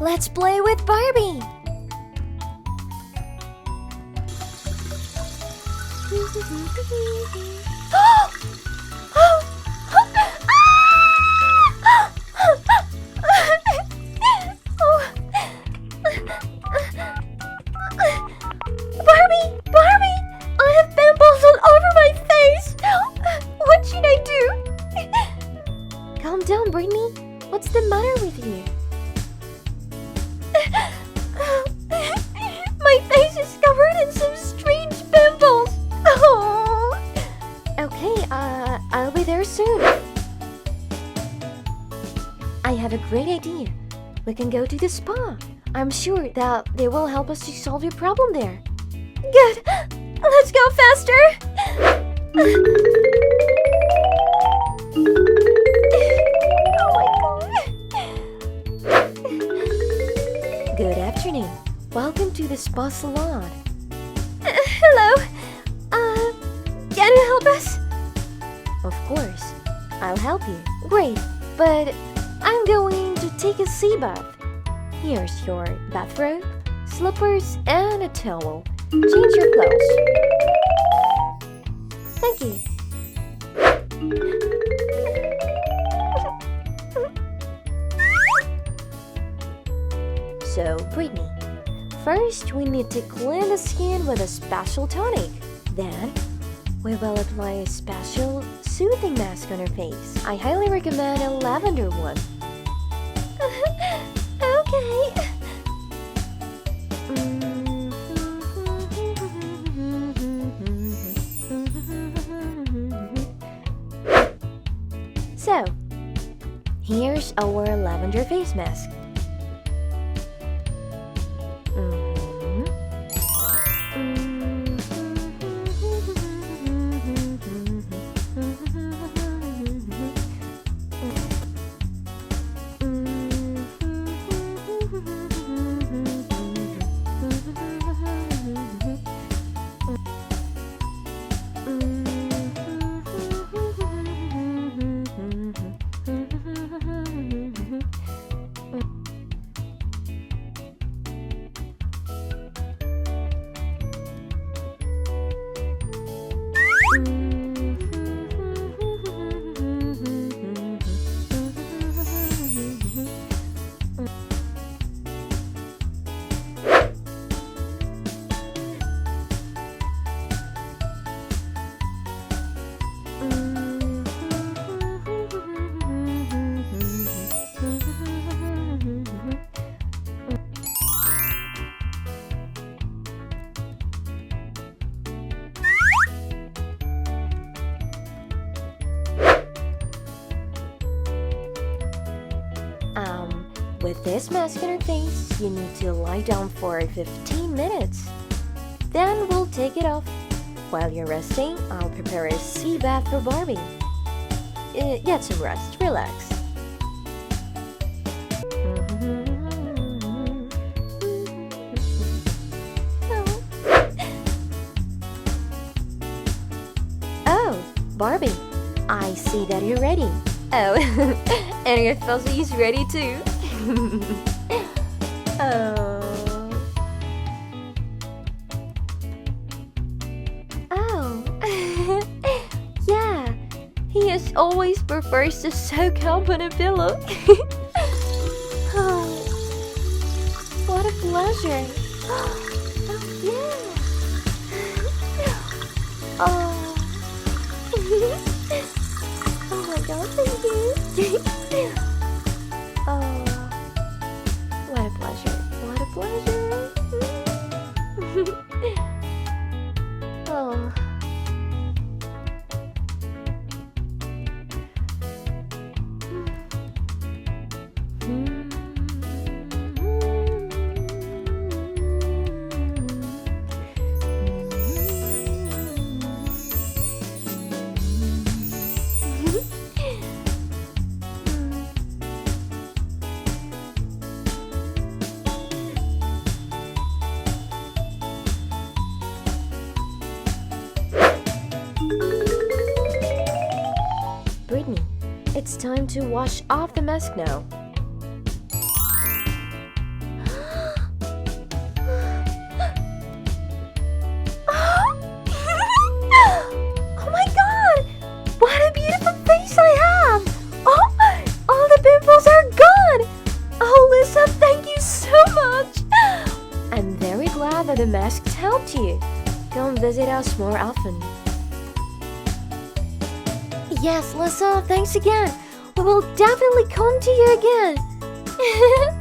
Let's play with Barbie! Barbie! Barbie! I have pimples all over my face! What should I do? Calm down, Brittany. What's the matter with you? My face is covered in some strange pimples! Oh. Okay, I'll be there soon. I have a great idea. We can go to the spa. I'm sure that they will help us to solve your problem there. Good. Let's go faster. Oh my god. Good afternoon. Welcome to the spa salon. Hello. Can you help us? Of course. I'll help you. Great. But I'm going to take a sea bath. Here's your bathrobe, slippers, and a towel. Change your clothes. Thank you. So, Brittany, first we need to clean the skin with a special tonic. Then, we will apply a special soothing mask on her face. I highly recommend a lavender one. Okay. So, here's our lavender face mask. With this mask on your face, you need to lie down for 15 minutes. Then we'll take it off. While you're resting, I'll prepare a sea bath for Barbie. Get some rest, relax. Oh, Barbie, I see that you're ready. Oh, and your fuzzy is ready too. Oh. Yeah, he always prefers to soak up on a pillow. Oh, what a pleasure. Oh, yeah. Oh. Oh my god, thank you. Oh. What a pleasure. What a pleasure. Oh. Brittany, it's time to wash off the mask now. that the masks helped you. Come visit us more often. Yes, Lisa, thanks again. We will definitely come to you again.